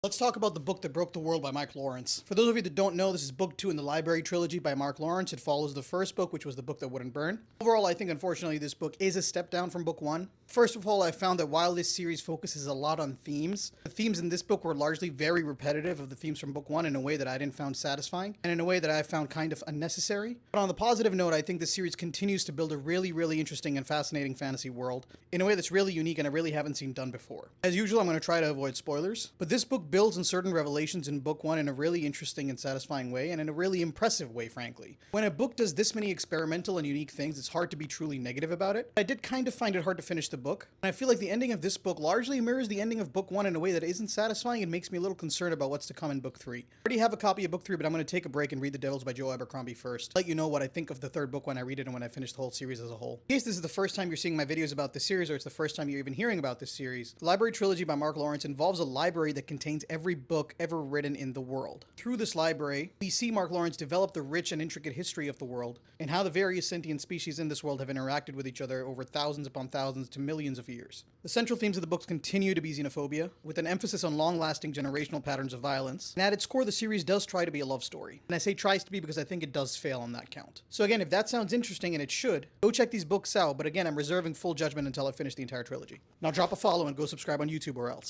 Let's talk about The Book That Broke the World by Mark Lawrence. For those of you that don't know, this is book 2 in the Library trilogy by Mark Lawrence. It follows the first book, which was The Book That Wouldn't Burn. Overall, I think unfortunately this book is a step down from book 1. First of all, I found that while this series focuses a lot on themes, the themes in this book were largely very repetitive of the themes from book 1 in a way that I didn't find satisfying, and in a way that I found kind of unnecessary. But on the positive note, I think the series continues to build a really interesting and fascinating fantasy world in a way that's really unique and I really haven't seen done before. As usual, I'm going to try to avoid spoilers, but this book builds on certain revelations in book 1 in a really interesting and satisfying way, and in a really impressive way, frankly. When a book does this many experimental and unique things, it's hard to be truly negative about it. I did kind of find it hard to finish the book, and I feel like the ending of this book largely mirrors the ending of book 1 in a way that isn't satisfying and makes me a little concerned about what's to come in book 3. I already have a copy of book 3, but I'm going to take a break and read The Devils by Joe Abercrombie first. Let you know what I think of the third book when I read it and when I finish the whole series as a whole. In case this is the first time you're seeing my videos about this series, or it's the first time you're even hearing about this series, the Library Trilogy by Mark Lawrence involves a library that contains every book ever written in the world. Through this library, we see Mark Lawrence develop the rich and intricate history of the world, and how the various sentient species in this world have interacted with each other over thousands upon thousands to millions of years. The central themes of the books continue to be xenophobia, with an emphasis on long-lasting generational patterns of violence, and at its core the series does try to be a love story. And I say tries to be because I think it does fail on that count. So again, if that sounds interesting, and it should, go check these books out, but again, I'm reserving full judgment until I finish the entire trilogy. Now drop a follow and go subscribe on YouTube or else.